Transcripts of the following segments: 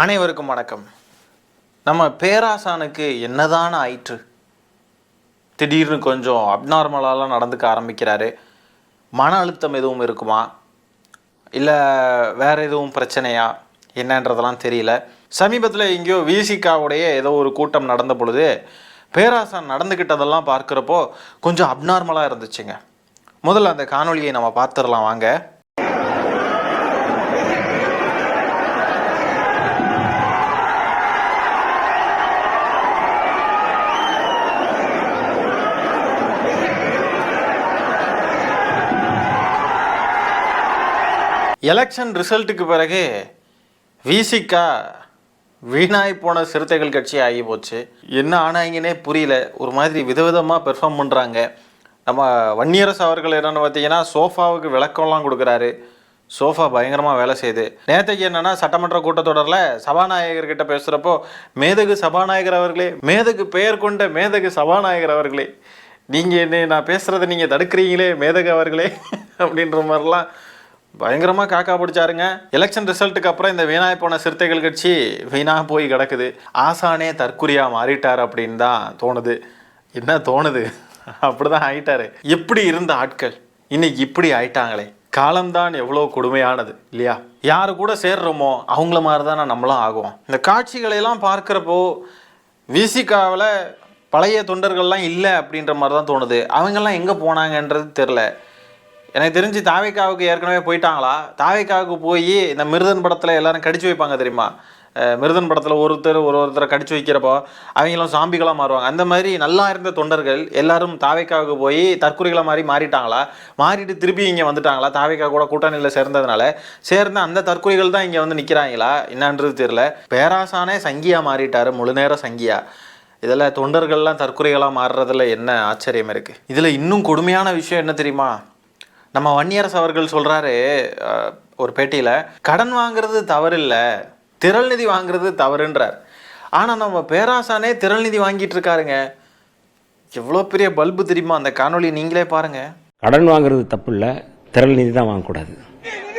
அனைவருக்கும் வணக்கம். நம்ம பேராசானுக்கு என்னதான் ஆயிற்று? திடீர்னு கொஞ்சம் அப்நார்மலாலாம் நடந்துக்க ஆரம்பிக்கிறாரு. மன அழுத்தம் எதுவும் இருக்குமா, இல்லை வேறு எதுவும் பிரச்சனையா என்னன்றதெல்லாம் தெரியல. சமீபத்தில் எங்கேயோ விசிகாவுடைய ஏதோ ஒரு கூட்டம் நடந்த பொழுது பேராசான் நடந்துக்கிட்டதெல்லாம் பார்க்குறப்போ கொஞ்சம் அப்நார்மலாக இருந்துச்சுங்க. முதல்ல அந்த காணொலியை நம்ம பார்த்துடலாம் வாங்க. எலெக்ஷன் ரிசல்ட்டுக்கு பிறகு விசிகா வீணாய் போன சிறுத்தைகள் கட்சி ஆகி போச்சு. என்ன ஆனாங்கன்னே புரியல. ஒரு மாதிரி விதவிதமாக பெர்ஃபார்ம் பண்ணுறாங்க. நம்ம வன்னியரசு அவர்கள் என்னென்னு பார்த்தீங்கன்னா சோஃபாவுக்கு விளக்கம்லாம் கொடுக்குறாரு. சோஃபா பயங்கரமாக வேலை செய்யுது. நேற்றுக்கு என்னென்னா சட்டமன்ற கூட்டத்தொடரில் சபாநாயகர்கிட்ட பேசுகிறப்போ மேதகு சபாநாயகர் அவர்களே, மேதகு பெயர் கொண்ட மேதகு சபாநாயகர் அவர்களே, நீங்கள் என்ன நான் பேசுகிறத நீங்கள் தடுக்கிறீங்களே மேதகு அவர்களே அப்படின்ற மாதிரிலாம் பயங்கரமாக காக்கா பிடிச்சாருங்க. எலெக்ஷன் ரிசல்ட்டுக்கு அப்புறம் இந்த வீணாய் போன சிறுத்தைகள் கட்சி வீணாக போய் கிடக்குது. ஆசானே தற்குறியாக மாறிட்டார் அப்படின்னு தான் தோணுது. என்ன தோணுது? அப்படிதான் ஆயிட்டாரு. எப்படி இருந்த ஆட்கள் இன்னைக்கு இப்படி ஆயிட்டாங்களே. காலம்தான் எவ்வளோ கொடுமையானது இல்லையா? யாரு கூட சேர்றோமோ அவங்கள மாதிரி தான் நம்மளும் ஆகும். இந்த காட்சிகளையெல்லாம் பார்க்குறப்போ விசிகாவில் பழைய தொண்டர்கள்லாம் இல்லை அப்படின்ற மாதிரி தான் தோணுது. அவங்கெல்லாம் எங்கே போனாங்கன்றது தெரில. எனக்கு தெரிஞ்சு தாவேக்காவுக்கு ஏற்கனவே போயிட்டாங்களா? தாவேக்காவுக்கு போய் இந்த மிருதன் படத்தில் எல்லாரும் கடிச்சு வைப்பாங்க தெரியுமா? மிருதன் படத்தில் ஒருத்தரை கடிச்சு வைக்கிறப்போ அவங்களும் சாம்பிகளாக மாறுவாங்க. அந்த மாதிரி நல்லா இருந்த தொண்டர்கள் எல்லாரும் தாவேக்காவுக்கு போய் தற்கொலைகளாக மாறிட்டாங்களா? மாறிட்டு திருப்பி இங்கே வந்துட்டாங்களா? தாவேக்கா கூட கூட்டணியில் சேர்ந்த அந்த தற்கொலைகள் தான் இங்கே வந்து நிற்கிறாங்களா என்னன்றது தெரில. பேராசானே சங்கியாக மாறிட்டார், முழு நேரம் சங்கியா. இதில் தொண்டர்கள்லாம் தற்கொலைகளாக மாறுறதுல என்ன ஆச்சரியம் இருக்குது? இதில் இன்னும் கொடுமையான விஷயம் என்ன தெரியுமா? நம்ம வன்னியரசு அவர்கள் சொல்கிறாரு ஒரு பேட்டியில், கடன் வாங்குறது தவறு இல்லை, திரள் நிதி வாங்குறது தவறுன்றார். ஆனால் நம்ம பேராசானே திரள் நிதி வாங்கிட்டு இருக்காருங்க. எவ்வளோ பெரிய பல்பு தெரியுமா? அந்த காணொலி நீங்களே பாருங்க. கடன் வாங்குறது தப்பு இல்லை, திரள் நிதி தான் வாங்கக்கூடாது.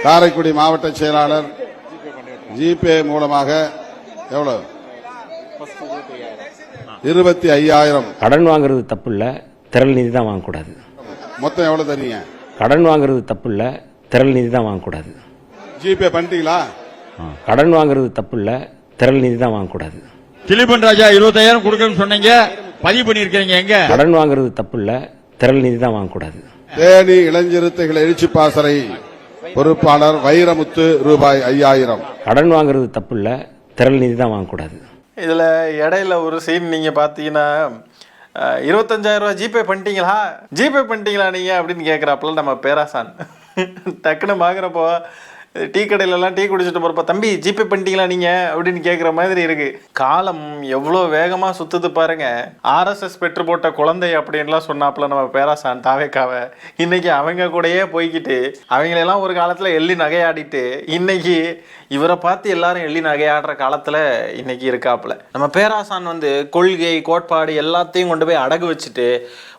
காரைக்குடி மாவட்ட செயலாளர் ஜிபே மூலமாக எவ்வளவு? 25,000. கடன் வாங்குறது தப்பு இல்லை, திரள் நிதி தான் வாங்கக்கூடாது. மொத்தம் எவ்வளவு தரீங்க? கடன் வாங்குறது தப்பு இல்லை, திரள் நிதி தான் வாங்கக்கூடாது. ஜிபே பண்ணிட்டீங்களா? கடன் வாங்குறது தப்பு இல்லை, திரள் நிதி தான் வாங்கக்கூடாது. திலீபன் ராஜா 25,000 கொடுக்கணும்னு சொன்னீங்க, பதிவு பண்ணிருக்கீங்க. எங்க? கடன் வாங்குறது தப்பு இல்லை, திரள் நிதி தான் வாங்கக்கூடாது. தேனி இளஞ்சிறுத்தைகள் எழுச்சி பாசறை பொறுப்பாளர் வைரமுத்து ரூபாய் 5,000. கடன் வாங்குறது தப்பு இல்லை, திரள் நிதி தான் வாங்கக்கூடாது. இதில் இடையில ஒரு சீன் நீங்கள் பார்த்தீங்கன்னா 25,000 ரூபா ஜிபே பண்ணிட்டீங்களா நீங்கள் அப்படின்னு கேட்குறாப்புல நம்ம பேராசான். டக்குன்னு பார்க்குறப்போ டீ கடையிலலாம் டீ குடிச்சிட்டு போகிறப்ப, தம்பி ஜிபே பண்ணிட்டீங்களா நீங்கள் அப்படின்னு கேட்குற மாதிரி இருக்குது. காலம் எவ்வளோ வேகமாக சுற்றுது பாருங்க. ஆர்எஸ்எஸ் பெற்று போட்ட குழந்தை அப்படின்லாம் சொன்னாப்புல நம்ம பேராசான் தாவேக்காவை. இன்னைக்கு அவங்க கூடயே போய்கிட்டு அவங்களெல்லாம் ஒரு காலத்தில் எள்ளி நகையாடிட்டு இன்னைக்கு இவரை பார்த்து எல்லாரும் எள்ளி நகையாடுற காலத்தில் இன்னைக்கு இருக்காப்புல. நம்ம பேராசான் வந்து கொள்கை கோட்பாடு எல்லாத்தையும் கொண்டு போய் அடகு வச்சுட்டு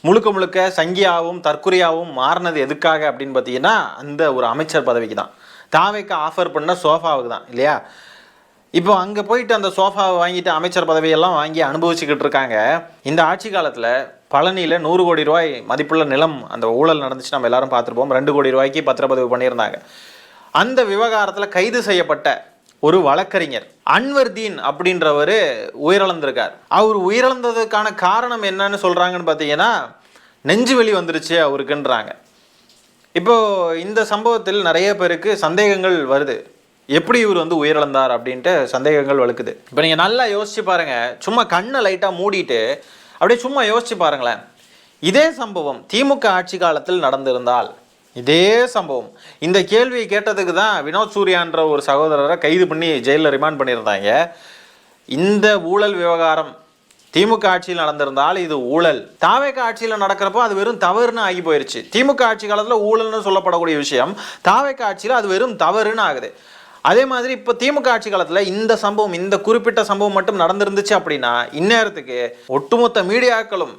முழுக்க சங்கியாவும் தற்குறியாவும் மாறினது எதுக்காக அப்படின்னு பார்த்தீங்கன்னா அந்த ஒரு அமைச்சர் பதவிக்கு தான். தாவேக்கு ஆஃபர் பண்ண சோஃபாவுக்கு தான் இல்லையா? இப்போ அங்கே போயிட்டு அந்த சோஃபாவை வாங்கிட்டு அமைச்சர் பதவியெல்லாம் வாங்கி அனுபவிச்சுக்கிட்டு இருக்காங்க. இந்த ஆட்சி காலத்தில் பழனியில் 100 கோடி ரூபாய் மதிப்புள்ள நிலம் அந்த ஊழல் நடந்துச்சு, நம்ம எல்லாரும் பார்த்துருப்போம். 2 கோடி ரூபாய்க்கு பத்திரப்பதிவு பண்ணியிருந்தாங்க. அந்த விவகாரத்தில் கைது செய்யப்பட்ட ஒரு வழக்கறிஞர் அன்வர்தீன் அப்படின்றவர் உயிரிழந்திருக்கார். அவர் உயிரிழந்ததுக்கான காரணம் என்னன்னு சொல்கிறாங்கன்னு பார்த்தீங்கன்னா நெஞ்சு வலி வந்துருச்சு அவருக்குன்றாங்க. இப்போது இந்த சம்பவத்தில் நிறைய பேருக்கு சந்தேகங்கள் வருது. எப்படி இவர் வந்து உயிரிழந்தார் அப்படின்ட்டு சந்தேகங்கள் வலுக்குது. இப்போ நீங்கள் நல்லா யோசிச்சு பாருங்கள். சும்மா கண்ணை லைட்டாக மூடிட்டு அப்படியே சும்மா யோசிச்சு பாருங்களேன். இதே சம்பவம் திமுக ஆட்சி காலத்தில் நடந்திருந்தால், இதே சம்பவம், இந்த கேள்வியை கேட்டதுக்கு தான் வினோத் சூர்யான்ற ஒரு சகோதரரை கைது பண்ணி ஜெயிலில் ரிமாண்ட் பண்ணியிருந்தாங்க. இந்த ஊழல் விவகாரம் திமுக ஆட்சியில் நடந்திருந்தால் இது ஊழல், தாவேக்கா ஆட்சியில் நடக்கிறப்போ அது வெறும் தவறுன்னு ஆகி போயிருச்சு. திமுக ஆட்சி காலத்தில் ஊழல்னு சொல்லப்படக்கூடிய விஷயம் தாவேக்கா ஆட்சியில் அது வெறும் தவறுன்னு ஆகுது. அதே மாதிரி இப்போ திமுக ஆட்சி காலத்தில் இந்த சம்பவம், இந்த குறிப்பிட்ட சம்பவம் மட்டும் நடந்திருந்துச்சு அப்படின்னா இந்நேரத்துக்கு ஒட்டுமொத்த மீடியாக்களும்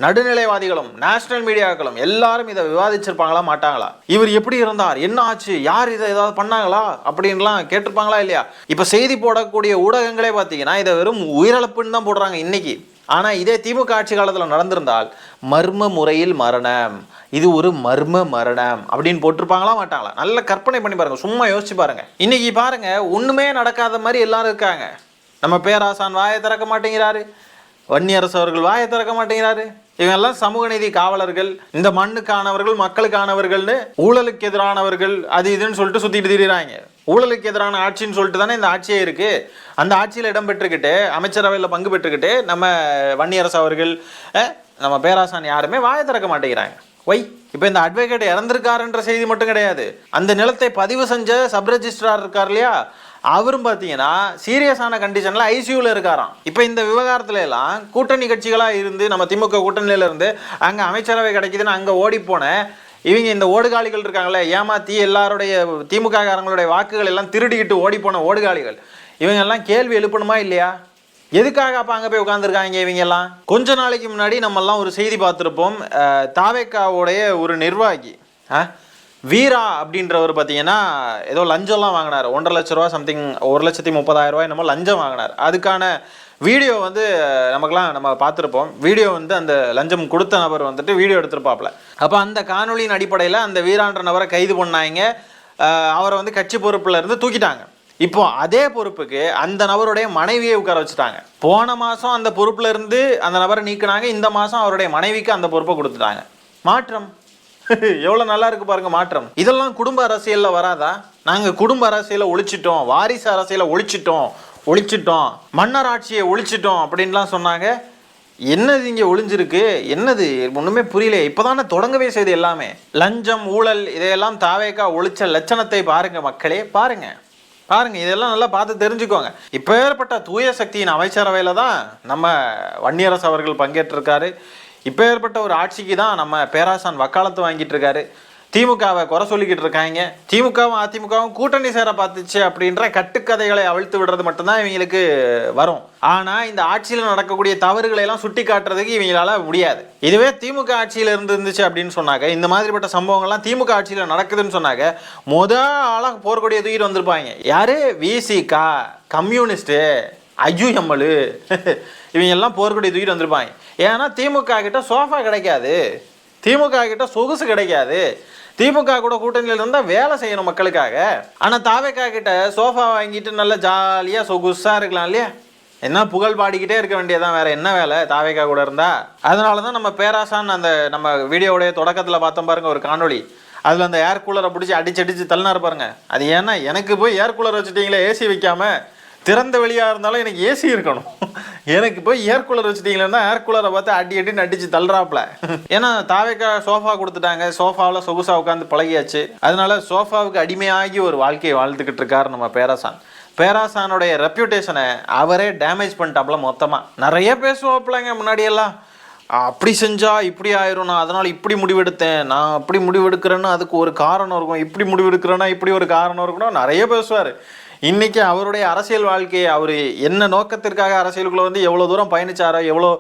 நடுநிலைவாதிகளும் நேஷனல் மீடியாக்களும் எல்லாரும் இதை விவாதிச்சிருப்பாங்களா மாட்டாங்களா? இவர் எப்படி இருந்தார், என்ன ஆச்சு, யார் இதை ஏதாவது பண்ணாங்களா அப்படின்லாம் கேட்டிருப்பாங்களா இல்லையா? இப்போ செய்தி போடக்கூடிய ஊடகங்களே பார்த்தீங்கன்னா இதை வெறும் உயிரிழப்புன்னு தான் போடுறாங்க இன்னைக்கு. ஆனால் இதே திமுக ஆட்சி காலத்தில் நடந்திருந்தால் மர்ம முறையில் மரணம், இது ஒரு மர்ம மரணம் அப்படின்னு போட்டிருப்பாங்களா மாட்டாங்களா? நல்ல கற்பனை பண்ணி பாருங்க, சும்மா யோசிச்சு பாருங்க. இன்னைக்கு பாருங்க, ஒண்ணுமே நடக்காத மாதிரி எல்லாரும் இருக்காங்க. நம்ம பேராசான் வாயை திறக்க மாட்டேங்கிறாரு, வன்னியரசு அவர்கள் வாயை திறக்க மாட்டேங்கிறாரு. இவங்கெல்லாம் சமூக நீதி காவலர்கள், இந்த மண்ணுக்கானவர்கள், மக்களுக்கானவர்கள்னு, ஊழலுக்கு எதிரானவர்கள் அது இதுன்னு சொல்லிட்டு சுத்திட்டு திரிகிறாங்க. ஊழலுக்கு எதிரான ஆட்சின்னு சொல்லிட்டு தானே இந்த ஆட்சியே இருக்கு. அந்த ஆட்சியில் இடம் பெற்றுக்கிட்டு, அமைச்சரவையில் பங்கு பெற்றுக்கிட்டு நம்ம வன்னியரசு அவர்கள், நம்ம பேராசான் யாருமே வாயை திறக்க மாட்டேங்கிறாங்க. இப்போ இந்த அட்வொகேட் இறந்திருக்காருன்ற செய்தி மட்டும் கிடையாது, அந்த நிலத்தை பதிவு செஞ்ச சப் ரெஜிஸ்ட்ரார் இருக்கார் இல்லையா, அவரும் பார்த்தீங்கன்னா சீரியஸான கண்டிஷனில் ஐசியூவில் இருக்காராம். இப்போ இந்த விவகாரத்துல எல்லாம் கூட்டணி கட்சிகளாக இருந்து, நம்ம திமுக கூட்டணியில இருந்து அங்கே அமைச்சரவை கிடைக்குதுன்னு அங்கே ஓடி போன இவங்க, இந்த ஓடுகாலிகள் இருக்காங்களே, ஏமாற்றி எல்லாருடைய திமுக காரங்களுடைய வாக்குகள் எல்லாம் திருடிக்கிட்டு ஓடி போன ஓடுகாலிகள், இவங்க எல்லாம் கேள்வி எழுப்பணுமா இல்லையா? எதுக்காக அப்போ அங்கே போய் உட்காந்துருக்காங்க இவங்க எல்லாம்? கொஞ்ச நாளைக்கு முன்னாடி நம்மெல்லாம் ஒரு செய்தி பார்த்துருப்போம். தாவேக்காவுடைய ஒரு நிர்வாகி வீரா அப்படின்றவர் பார்த்தீங்கன்னா ஏதோ லஞ்சம்லாம் வாங்கினார். 1.5 லட்ச ரூபா சம்திங், 1,30,000 ரூபாய் என்னமோ லஞ்சம் வாங்கினார். அதுக்கான வீடியோ வந்து நமக்குலாம் நம்ம பார்த்துருப்போம். வீடியோ வந்து அந்த லஞ்சம் கொடுத்த நபர் வந்துட்டு வீடியோ எடுத்திருப்பாப்ல. அப்போ அந்த காணொலியின் அடிப்படையில் அந்த வீரான்ற நபரை கைது பண்ணாங்க. அவரை வந்து கட்சி பொறுப்பில் இருந்து தூக்கிட்டாங்க. இப்போ அதே பொறுப்புக்கு அந்த நபருடைய மனைவியை உட்கார வச்சுட்டாங்க. போன மாதம் அந்த பொறுப்பில் இருந்து அந்த நபரை நீக்கினாங்க, இந்த மாதம் அவருடைய மனைவிக்கு அந்த பொறுப்பை கொடுத்துட்டாங்க. மாற்றம் எவ்வளோ நல்லா இருக்கு பாருங்க மாற்றம். இதெல்லாம் குடும்ப அரசியலில் வராதா? நாங்கள் குடும்ப அரசியலை ஒழிச்சிட்டோம், வாரிசு அரசியலை ஒழிச்சிட்டோம், மன்னர் ஆட்சியை ஒழிச்சிட்டோம் அப்படின்லாம் சொன்னாங்க. என்னது இங்கே ஒளிஞ்சிருக்கு, என்னது ஒன்றுமே புரியல. இப்போதானே தொடங்கவே செய்து எல்லாமே. லஞ்சம் ஊழல் இதையெல்லாம் தாவேக்கா ஒழிச்ச லட்சணத்தை பாருங்க மக்களே, பாருங்க. இதெல்லாம் நல்லா பார்த்து தெரிஞ்சுக்கோங்க. இப்போ ஏற்பட்ட தூய சக்தியின் அமைச்சரவையில் தான் நம்ம வன்னியரசு அவர்கள் பங்கேற்றிருக்காரு. இப்போ ஏற்பட்ட ஒரு ஆட்சிக்கு தான் நம்ம பேராசான் வக்காலத்து வாங்கிட்டு இருக்காரு. திமுகவை குறை சொல்லிக்கிட்டு இருக்காங்க. திமுகவும் அதிமுகவும் கூட்டணி சேர பார்த்துச்சு அப்படின்ற கட்டுக்கதைகளை அவிழ்த்து விடுறது மட்டும்தான் இவங்களுக்கு வரும். ஆனால் இந்த ஆட்சியில் நடக்கக்கூடிய தவறுகளை எல்லாம் சுட்டி காட்டுறதுக்கு இவங்களால முடியாது. இதுவே திமுக ஆட்சியில் இருந்துச்சு அப்படின்னு சொன்னாங்க, இந்த மாதிரிப்பட்ட சம்பவங்கள்லாம் திமுக ஆட்சியில் நடக்குதுன்னு சொன்னாங்க, ஆளாக போர்க்கொடியை தூக்கிட்டு வந்திருப்பாங்க. யாரு? விசிகா, கம்யூனிஸ்ட்டு, ஐயுஎம்எல், இவங்க எல்லாம் போர்க்கொடியை தூக்கிட்டு வந்திருப்பாங்க. ஏன்னா திமுக கிட்ட சோஃபா கிடைக்காது, திமுக கிட்ட சொகுசு கிடைக்காது. திமுக கூட கூட்டணியில் இருந்தால் வேலை செய்யணும் மக்களுக்காக. ஆனால் தாவேக்கா கிட்ட சோஃபா வாங்கிட்டு நல்லா ஜாலியாக சொகுசாக இருக்கலாம் இல்லையா? என்ன புகழ் பாடிக்கிட்டே இருக்க வேண்டியதான், வேற என்ன வேலை தாவேக்கா கூட இருந்தா? அதனால தான் நம்ம பேராசான் அந்த நம்ம வீடியோடைய தொடக்கத்தில் பார்த்தோம் பாருங்க ஒரு காணொலி, அதில் அந்த ஏர் கூலரை பிடிச்சி அடிச்சு தள்ளினாரு பாருங்க. அது ஏன்னா எனக்கு போய் ஏர் கூலர் வச்சுட்டீங்களே, ஏசி வைக்காம, திறந்த வெளியாக இருந்தாலும் எனக்கு ஏசி இருக்கணும், எனக்கு போய் ஏர் கூலர் வச்சுட்டீங்களா ஏர் கூலரை பார்த்து அடின்னு அடிச்சு தள்ளுறாப்புல. ஏன்னா தாவேக்கா சோஃபா கொடுத்துட்டாங்க, சோஃபாவில் சொகுசா உட்காந்து பழகியாச்சு. அதனால சோஃபாவுக்கு அடிமையாகி ஒரு வாழ்க்கையை வாழ்ந்துக்கிட்டு இருக்காரு நம்ம பேராசான். பேராசானுடைய ரெப்யூட்டேஷனை அவரே டேமேஜ் பண்ணிட்டாப்புல மொத்தமாக. நிறைய பேசுவாப்புலங்க முன்னாடியெல்லாம், அப்படி செஞ்சா இப்படி ஆயிரும், நான் அதனால் இப்படி முடிவெடுத்தேன், நான் அப்படி முடிவெடுக்கிறேன்னு அதுக்கு ஒரு காரணம் இருக்கும், இப்படி முடிவெடுக்கிறேன்னா இப்படி ஒரு காரணம் இருக்கணும், நிறைய பேசுவார். இன்றைக்கி அவருடைய அரசியல் வாழ்க்கையை, அவர் என்ன நோக்கத்திற்காக அரசியலுக்குள்ளே வந்து எவ்வளோ தூரம் பயணித்தாரோ, எவ்வளோ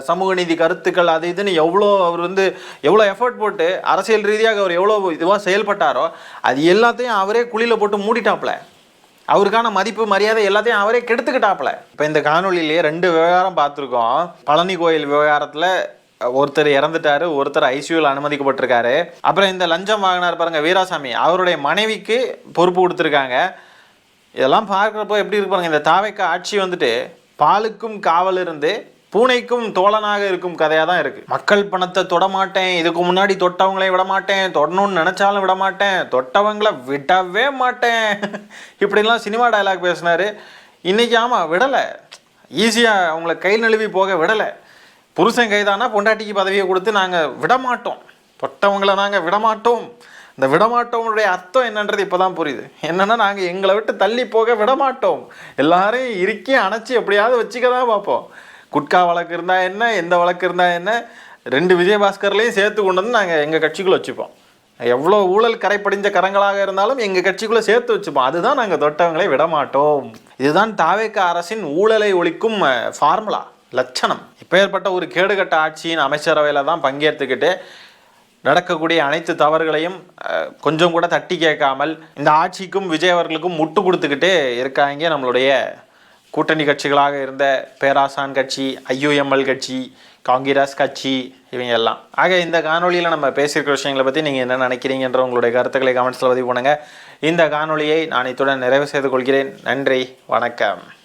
சமூக நீதி கருத்துக்கள் அது இதுன்னு எவ்வளோ அவர் வந்து எவ்வளோ எஃபர்ட் போட்டு அரசியல் ரீதியாக அவர் எவ்வளோ இதுவாக செயல்பட்டாரோ அது எல்லாத்தையும் அவரே குழியில் போட்டு மூடிட்டாப்புல. அவருக்கான மதிப்பு மரியாதை எல்லாத்தையும் அவரே கெடுத்துக்கிட்டாப்புல. இப்போ இந்த காணொலியிலேயே 2 விவகாரம் பார்த்துருக்கோம். பழனி கோயில் விவகாரத்தில் ஒருத்தர் இறந்துட்டாரு, ஒருத்தர் ஐசியூவில் அனுமதிக்கப்பட்டிருக்காரு. அப்புறம் இந்த லஞ்சம் வாங்கினார் பாருங்க வீராசாமி, அவருடைய மனைவிக்கு பொறுப்பு கொடுத்துருக்காங்க. இதெல்லாம் பார்க்குறப்போ எப்படி இருப்பாங்க, இந்த தாவேக்கா ஆட்சி வந்துட்டு பாலுக்கும் காவல் இருந்து பூனைக்கும் தோழனாக இருக்கும் கதையாக தான் இருக்குது. மக்கள் பணத்தை தொடமாட்டேன், இதுக்கு முன்னாடி தொட்டவங்களையும் விடமாட்டேன், தொடணும்னு நினச்சாலும் விடமாட்டேன், தொட்டவங்களை விடவே மாட்டேன், இப்படிலாம் சினிமா டயலாக் பேசினார். இன்றைக்கி ஆமாம் விடலை, ஈஸியாக அவங்கள கை நழுவி போக விடலை. புருஷன் கைதானா பொண்டாட்டிக்கு பதவியை கொடுத்து நாங்கள் விடமாட்டோம், தொட்டவங்களை நாங்கள் விடமாட்டோம். இந்த விடமாட்டோம்னுடைய அர்த்தம் என்னன்றது இப்போ தான் புரியுது. என்னென்னா நாங்கள் எங்களை விட்டு தள்ளி போக விடமாட்டோம், எல்லாரையும் இறுக்கி அணைச்சி எப்படியாவது வச்சுக்க தான் பார்ப்போம். குட்கா வழக்கு இருந்தால் என்ன, எந்த வழக்கு இருந்தால் என்ன, 2 விஜயபாஸ்கர்லையும் சேர்த்து கொண்டு வந்து நாங்கள் எங்கள் கட்சிக்குள்ளே வச்சுப்போம். எவ்வளோ ஊழல் கரைப்படிஞ்ச கரங்களாக இருந்தாலும் எங்கள் கட்சிக்குள்ளே சேர்த்து வச்சுப்போம். அதுதான் நாங்கள் தொட்டவங்களை விடமாட்டோம். இதுதான் தாவேக்கா அரசின் ஊழலை ஒழிக்கும் ஃபார்முலா. லட்சணம். இப்பேற்பட்ட ஒரு கேடுகட்ட ஆட்சியின் அமைச்சரவையில் தான் பங்கேற்றுக்கிட்டு நடக்கக்கூடிய அனைத்து தவறுகளையும் கொஞ்சம் கூட தட்டி கேட்காமல் இந்த ஆட்சிக்கும் விஜய் அவர்களுக்கும் முட்டு கொடுத்துக்கிட்டு இருக்காங்க நம்மளுடைய கூட்டணி கட்சிகளாக இருந்த பேராசான் கட்சி, ஐயுஎம்எல் கட்சி, காங்கிரஸ் கட்சி, இவங்க எல்லாம். ஆக இந்த காணொலியில் நம்ம பேசியிருக்கிற விஷயங்களை பற்றி நீங்கள் என்ன நினைக்கிறீங்கன்ற உங்களுடைய கருத்துக்களை கமெண்ட்ஸில் பதிவு பண்ணுங்கள். இந்த காணொலியை நான் இத்துடன் நிறைவு செய்து கொள்கிறேன். நன்றி, வணக்கம்.